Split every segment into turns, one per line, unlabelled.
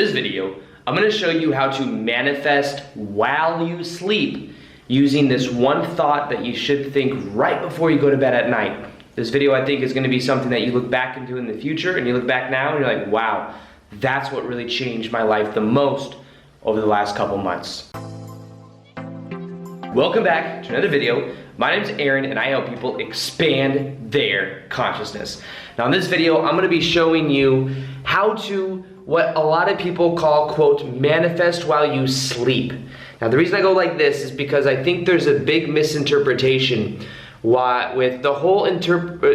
this video, I'm going to show you how to manifest while you sleep using this one thought that you should think right before you go to bed at night. This video, I think, is going to be something that you look back into in the future, and you look back now and you're like, wow, that's what really changed my life the most over the last couple months. Welcome back to another video. My name's Aaron, and I help people expand their consciousness. Now in this video, I'm going to be showing you how to, what a lot of people call, quote, manifest while you sleep. Now the reason I go like this is because I think there's a big misinterpretation with the whole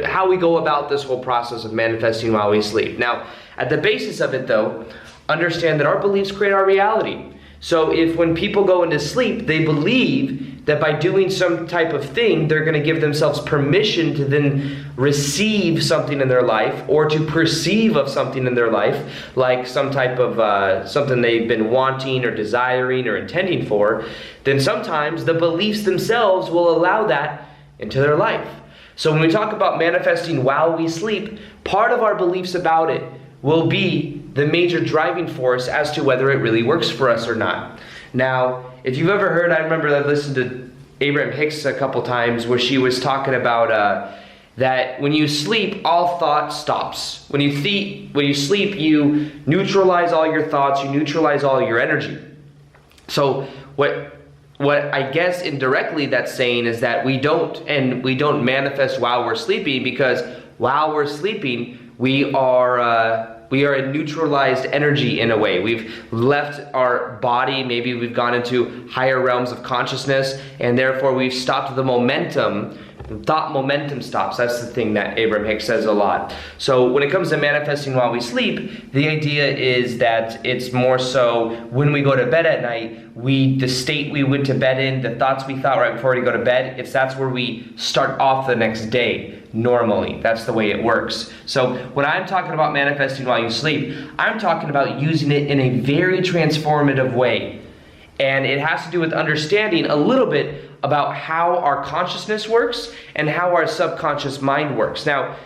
how we go about this whole process of manifesting while we sleep. Now, at the basis of it though, understand that our beliefs create our reality. So if when people go into sleep, they believe that by doing some type of thing, they're going to give themselves permission to then receive something in their life or to perceive of something in their life, like some type of something they've been wanting or desiring or intending for, then sometimes the beliefs themselves will allow that into their life. So when we talk about manifesting while we sleep, part of our beliefs about it will be the major driving force as to whether it really works for us or not. Now, if you've ever heard, I remember I've listened to Abraham Hicks a couple times where she was talking about that when you sleep, all thought stops. When you sleep, you neutralize all your thoughts, you neutralize all your energy. So what I guess indirectly that's saying is that we don't manifest while we're sleeping, because while we're sleeping, we are a neutralized energy in a way. We've left our body, maybe we've gone into higher realms of consciousness, and therefore we've stopped the momentum. Thought momentum stops. That's the thing that Abraham Hicks says a lot. So when it comes to manifesting while we sleep, the idea is that it's more so when we go to bed at night, the state we went to bed in, the thoughts we thought right before we go to bed, that's where we start off the next day. Normally, that's the way it works. So when I'm talking about manifesting while you sleep, I'm talking about using it in a very transformative way. And it has to do with understanding a little bit about how our consciousness works and how our subconscious mind works. Now,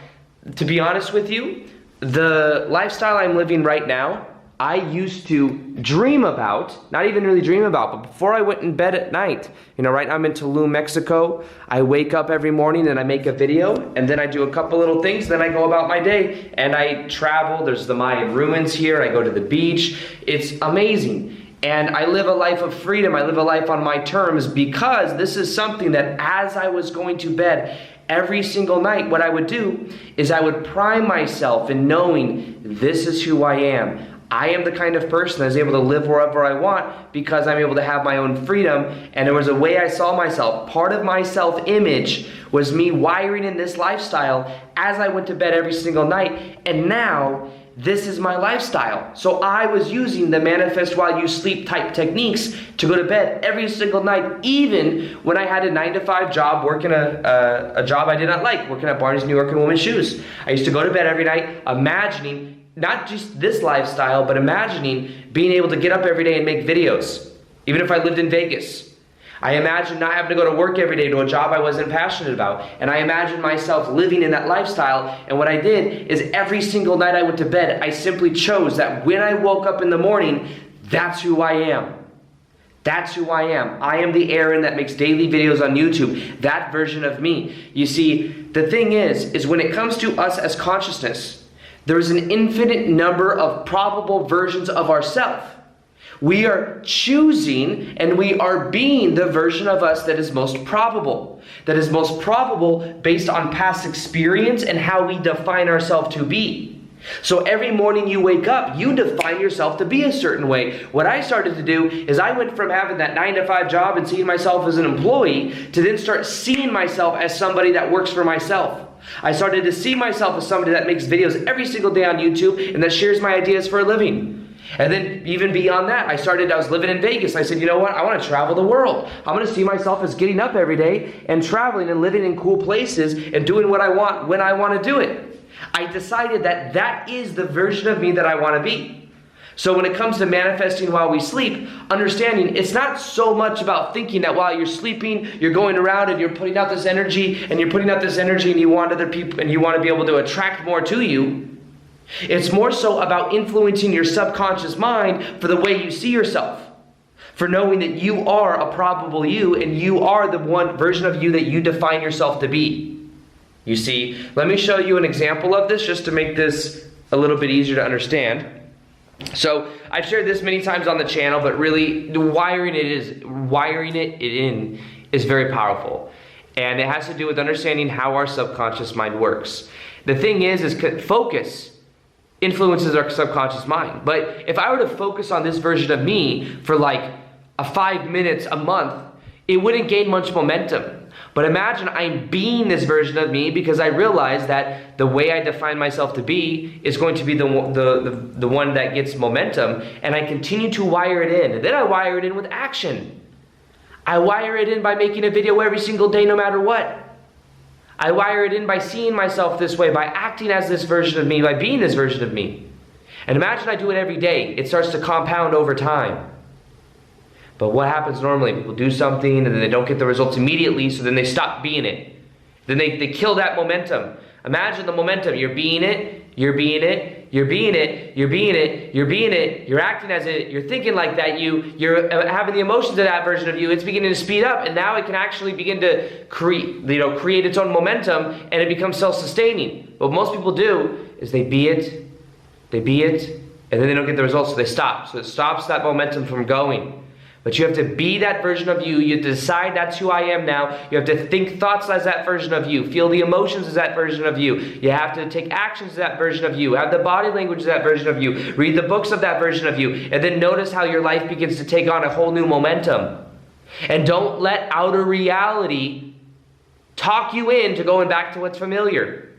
to be honest with you, the lifestyle I'm living right now, I used to dream about, not even really dream about, but before I went in bed at night, right now I'm in Tulum, Mexico. I wake up every morning and I make a video, and then I do a couple little things, then I go about my day and I travel. There's the Mayan ruins here. I go to the beach. It's amazing. And I live a life of freedom. I live a life on my terms, because this is something that as I was going to bed every single night, what I would do is I would prime myself in knowing this is who I am. I am the kind of person that's able to live wherever I want because I'm able to have my own freedom. And there was a way I saw myself. Part of my self-image was me wiring in this lifestyle as I went to bed every single night. And now this is my lifestyle. So I was using the manifest while you sleep type techniques to go to bed every single night, even when I had a 9-to-5 job working a job I did not like, working at Barnes New York and Women's Shoes. I used to go to bed every night imagining not just this lifestyle, but imagining being able to get up every day and make videos, even if I lived in Vegas. I imagined not having to go to work every day to a job I wasn't passionate about. And I imagined myself living in that lifestyle. And what I did is every single night I went to bed, I simply chose that when I woke up in the morning, that's who I am. That's who I am. I am the Aaron that makes daily videos on YouTube. That version of me. You see, the thing is when it comes to us as consciousness, there's an infinite number of probable versions of ourselves. We are choosing and we are being the version of us that is most probable. That is most probable based on past experience and how we define ourselves to be. So every morning you wake up, you define yourself to be a certain way. What I started to do is I went from having that 9-to-5 job and seeing myself as an employee to then start seeing myself as somebody that works for myself. I started to see myself as somebody that makes videos every single day on YouTube and that shares my ideas for a living. And then even beyond that, I was living in Vegas. I said, you know what? I want to travel the world. I'm going to see myself as getting up every day and traveling and living in cool places and doing what I want when I want to do it. I decided that that is the version of me that I want to be. So when it comes to manifesting while we sleep, understanding it's not so much about thinking that while you're sleeping, you're going around and you're putting out this energy and you want other people and you want to be able to attract more to you. It's more so about influencing your subconscious mind for the way you see yourself, for knowing that you are a probable you and you are the one version of you that you define yourself to be. You see, let me show you an example of this just to make this a little bit easier to understand. So I've shared this many times on the channel, but really wiring it in is very powerful. And it has to do with understanding how our subconscious mind works. The thing is focus influences our subconscious mind. But if I were to focus on this version of me for like 5 minutes a month, it wouldn't gain much momentum. But imagine I'm being this version of me because I realize that the way I define myself to be is going to be the one that gets momentum, and I continue to wire it in. And then I wire it in with action. I wire it in by making a video every single day no matter what. I wire it in by seeing myself this way, by acting as this version of me, by being this version of me. And imagine I do it every day. It starts to compound over time. But what happens normally? People do something and then they don't get the results immediately, so then they stop being it. Then they kill that momentum. Imagine the momentum. You're being it, you're being it, you're being it, you're being it, you're being it, you're acting as it, you're thinking like that, you're having the emotions of that version of you. It's beginning to speed up, and now it can actually begin to create its own momentum, and it becomes self-sustaining. What most people do is they be it, and then they don't get the results, so they stop. So it stops that momentum from going. But you have to be that version of you. You have to decide that's who I am now. You have to think thoughts as that version of you. Feel the emotions as that version of you. You have to take actions as that version of you. Have the body language as that version of you. Read the books of that version of you. And then notice how your life begins to take on a whole new momentum. And don't let outer reality talk you into going back to what's familiar.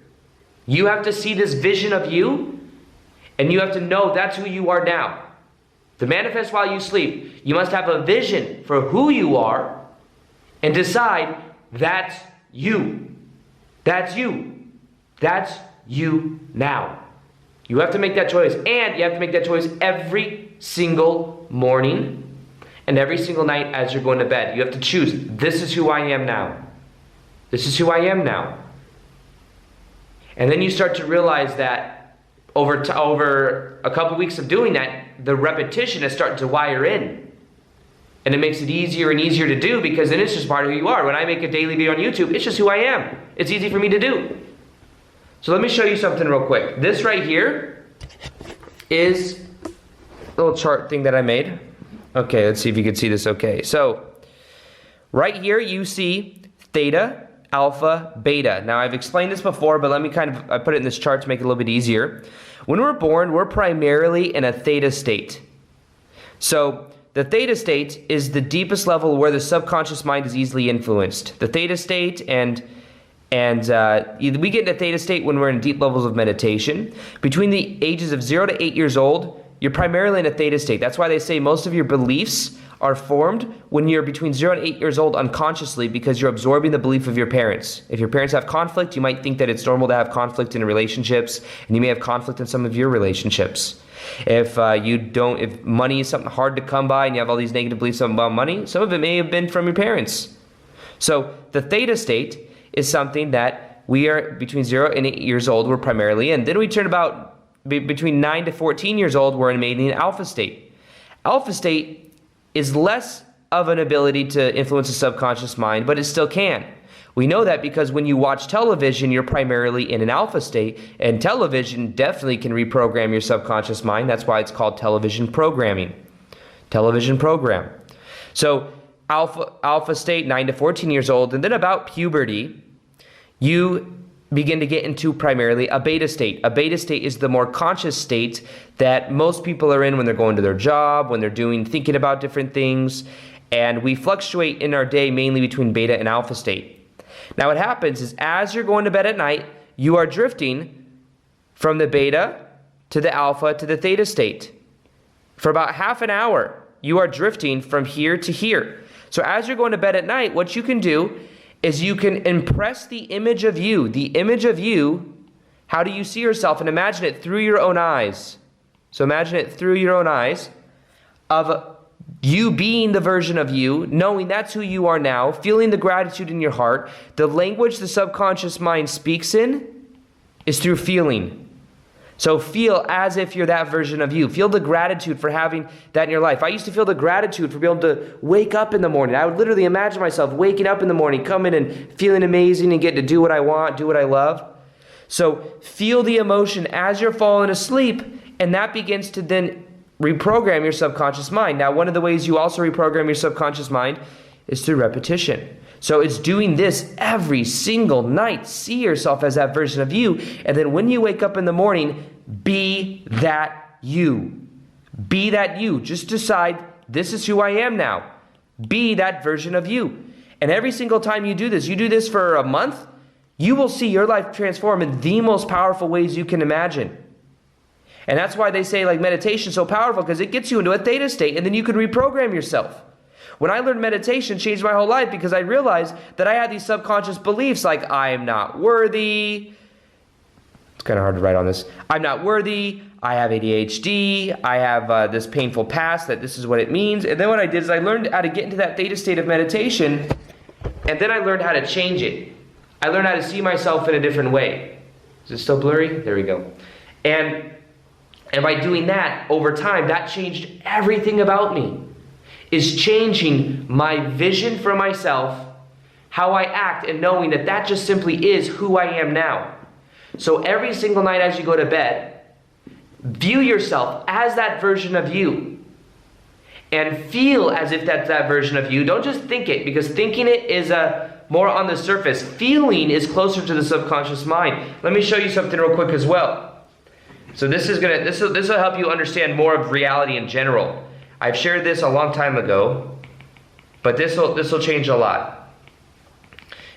You have to see this vision of you, and you have to know that's who you are now. To manifest while you sleep, you must have a vision for who you are and decide that's you. That's you. That's you now. You have to make that choice, and you have to make that choice every single morning and every single night as you're going to bed. You have to choose, this is who I am now. This is who I am now. And then you start to realize that over a couple weeks of doing that, the repetition is starting to wire in. And it makes it easier and easier to do, because then it's just part of who you are. When I make a daily video on YouTube, it's just who I am. It's easy for me to do. So let me show you something real quick. This right here is a little chart thing that I made. Okay, let's see if you can see this okay. So right here you see theta, alpha, beta. Now I've explained this before, but let me I put it in this chart to make it a little bit easier. When we're born, we're primarily in a theta state. So the theta state is the deepest level where the subconscious mind is easily influenced. The theta state and we get into theta state when we're in deep levels of meditation. Between the ages of 0 to 8 years old, you're primarily in a theta state. That's why they say most of your beliefs are formed when you're between 0 and 8 years old unconsciously, because you're absorbing the belief of your parents. If your parents have conflict, you might think that it's normal to have conflict in relationships, and you may have conflict in some of your relationships. If money is something hard to come by and you have all these negative beliefs about money, some of it may have been from your parents. So the theta state is something that we are between 0 and 8 years old, we're primarily in. Then we turn about between 9 to 14 years old, we're in an alpha state. Alpha state is less of an ability to influence the subconscious mind, but it still can. We know that because when you watch television, you're primarily in an alpha state, and television definitely can reprogram your subconscious mind. That's why it's called television programming. Television program. So alpha state, 9 to 14 years old, and then about puberty, you begin to get into primarily a beta state. A beta state is the more conscious state that most people are in when they're going to their job, when they're thinking about different things, and we fluctuate in our day mainly between beta and alpha state. Now what happens is as you're going to bed at night, you are drifting from the beta to the alpha to the theta state. For about half an hour, you are drifting from here to here. So as you're going to bed at night, what you can do is you can impress the image of you. The image of you, how do you see yourself? And imagine it through your own eyes. So imagine it through your own eyes of you being the version of you, knowing that's who you are now, feeling the gratitude in your heart. The language the subconscious mind speaks in is through feeling. So feel as if you're that version of you. Feel the gratitude for having that in your life. I used to feel the gratitude for being able to wake up in the morning. I would literally imagine myself waking up in the morning, coming and feeling amazing and getting to do what I want, do what I love. So feel the emotion as you're falling asleep, and that begins to then reprogram your subconscious mind. Now, one of the ways you also reprogram your subconscious mind is through repetition. So it's doing this every single night. See yourself as that version of you. And then when you wake up in the morning, be that you. Be that you. Just decide, this is who I am now. Be that version of you. And every single time you do this for a month, you will see your life transform in the most powerful ways you can imagine. And that's why they say like meditation is so powerful, because it gets you into a theta state, and then you can reprogram yourself. When I learned meditation, it changed my whole life, because I realized that I had these subconscious beliefs like I am not worthy. It's kind of hard to write on this. I'm not worthy. I have ADHD. I have this painful past, that this is what it means. And then what I did is I learned how to get into that theta state of meditation, and then I learned how to change it. I learned how to see myself in a different way. Is it still blurry? There we go. And by doing that, over time, that changed everything about me. Is changing my vision for myself, how I act, and knowing that that just simply is who I am now. So every single night as you go to bed, view yourself as that version of you. And feel as if that's that version of you. Don't just think it, because thinking it is more on the surface. Feeling is closer to the subconscious mind. Let me show you something real quick as well. So this will help you understand more of reality in general. I've shared this a long time ago, but this will change a lot.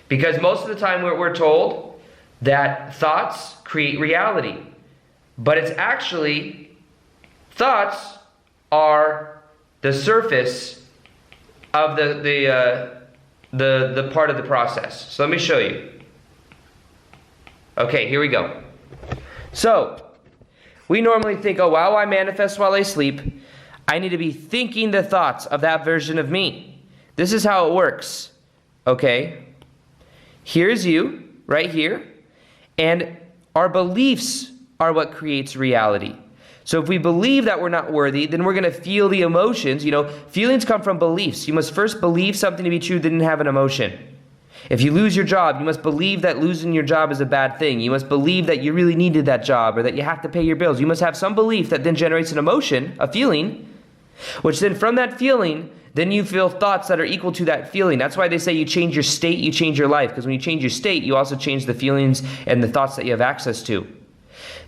Because most of the time we're told that thoughts create reality, but it's actually, thoughts are the surface of the part of the process. So let me show you. Okay, here we go. So we normally think, oh, while I manifest while I sleep, I need to be thinking the thoughts of that version of me. This is how it works. Okay? Here's you, right here. And our beliefs are what creates reality. So if we believe that we're not worthy, then we're going to feel the emotions. You know, feelings come from beliefs. You must first believe something to be true, then have an emotion. If you lose your job, you must believe that losing your job is a bad thing. You must believe that you really needed that job, or that you have to pay your bills. You must have some belief that then generates an emotion, a feeling, which then from that feeling, then you feel thoughts that are equal to that feeling. That's why they say you change your state, you change your life. Because when you change your state, you also change the feelings and the thoughts that you have access to.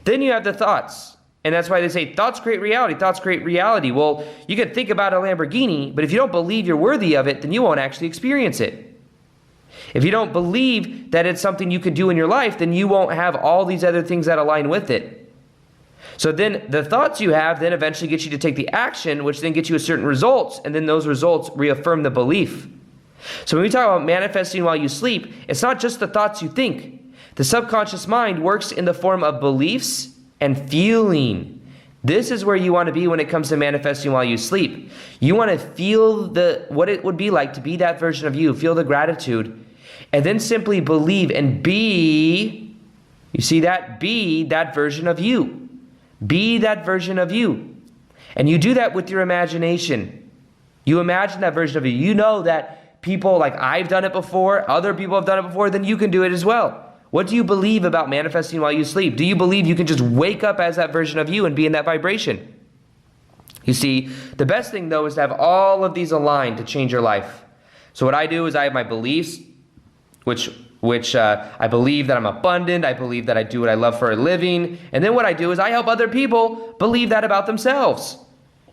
Then you have the thoughts. And that's why they say thoughts create reality, thoughts create reality. Well, you can think about a Lamborghini, but if you don't believe you're worthy of it, then you won't actually experience it. If you don't believe that it's something you can do in your life, then you won't have all these other things that align with it. So then the thoughts you have then eventually get you to take the action, which then gets you a certain results, and then those results reaffirm the belief. So when we talk about manifesting while you sleep, it's not just the thoughts you think. The subconscious mind works in the form of beliefs and feeling. This is where you want to be when it comes to manifesting while you sleep. You want to feel what it would be like to be that version of you, feel the gratitude, and then simply believe and be, you see that? Be that version of you. Be that version of you. And you do that with your imagination. You imagine that version of you. You know that people, like I've done it before, other people have done it before, then you can do it as well. What do you believe about manifesting while you sleep? Do you believe you can just wake up as that version of you and be in that vibration? You see, the best thing though is to have all of these aligned to change your life. So what I do is I have my beliefs, which I believe that I'm abundant. I believe that I do what I love for a living. And then what I do is I help other people believe that about themselves.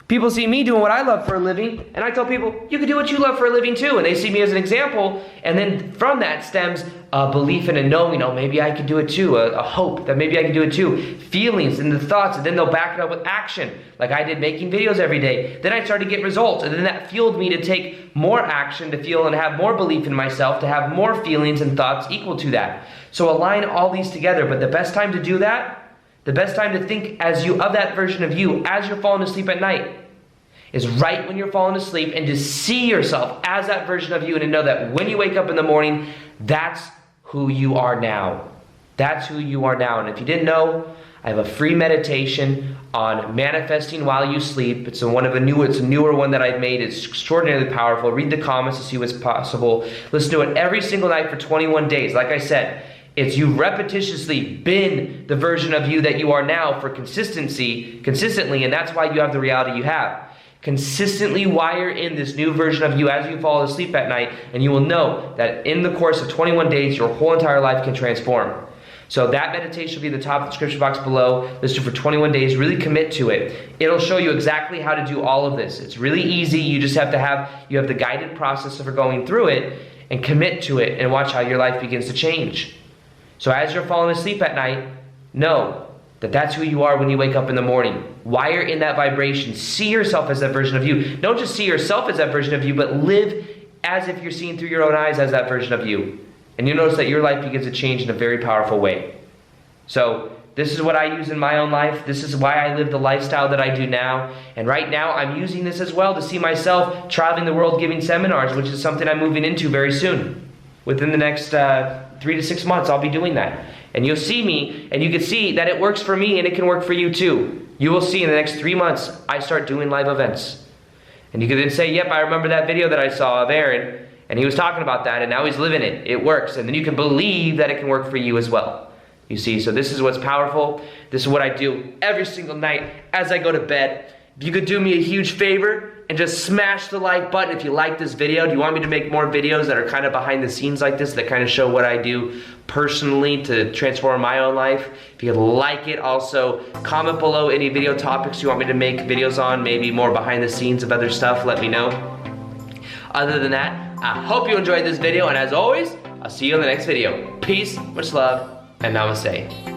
People see me doing what I love for a living, and I tell people, you can do what you love for a living too. And they see me as an example, and then from that stems a belief and a knowing, oh, maybe I can do it too, a hope that maybe I can do it too, feelings and the thoughts, and then they'll back it up with action, like I did making videos every day. Then I started to get results, and then that fueled me to take more action, to feel and have more belief in myself, to have more feelings and thoughts equal to that. So align all these together, but the best time to do that, the best time to think as you of that version of you as you're falling asleep at night is right when you're falling asleep, and to see yourself as that version of you and to know that when you wake up in the morning, that's who you are now. That's who you are now. And if you didn't know, I have a free meditation on manifesting while you sleep. It's a newer one that I've made. It's extraordinarily powerful. Read the comments to see what's possible. Listen to it every single night for 21 days. Like I said, it's you've repetitiously been the version of you that you are now for consistently, and that's why you have the reality you have. Consistently wire in this new version of you as you fall asleep at night, and you will know that in the course of 21 days, your whole entire life can transform. So that meditation will be at the top of the description box below. Listen for 21 days, really commit to it. It'll show you exactly how to do all of this. It's really easy. You just have to have the guided process for going through it, and commit to it and watch how your life begins to change. So as you're falling asleep at night, know that that's who you are when you wake up in the morning. Wire in that vibration. See yourself as that version of you. Don't just see yourself as that version of you, but live as if you're seeing through your own eyes as that version of you. And you'll notice that your life begins to change in a very powerful way. So this is what I use in my own life. This is why I live the lifestyle that I do now. And right now I'm using this as well to see myself traveling the world giving seminars, which is something I'm moving into very soon. Within the next 3 to 6 months, I'll be doing that. And you'll see me, and you can see that it works for me, and it can work for you too. You will see in the next 3 months, I start doing live events. And you can then say, yep, I remember that video that I saw of Aaron, and he was talking about that, and now he's living it. It works. And then you can believe that it can work for you as well. You see, so this is what's powerful. This is what I do every single night as I go to bed. If you could do me a huge favor and just smash the like button if you like this video. Do you want me to make more videos that are kind of behind the scenes like this, that kind of show what I do personally to transform my own life? If you like it, also comment below any video topics you want me to make videos on, maybe more behind the scenes of other stuff, let me know. Other than that, I hope you enjoyed this video, and as always, I'll see you in the next video. Peace, much love, and namaste.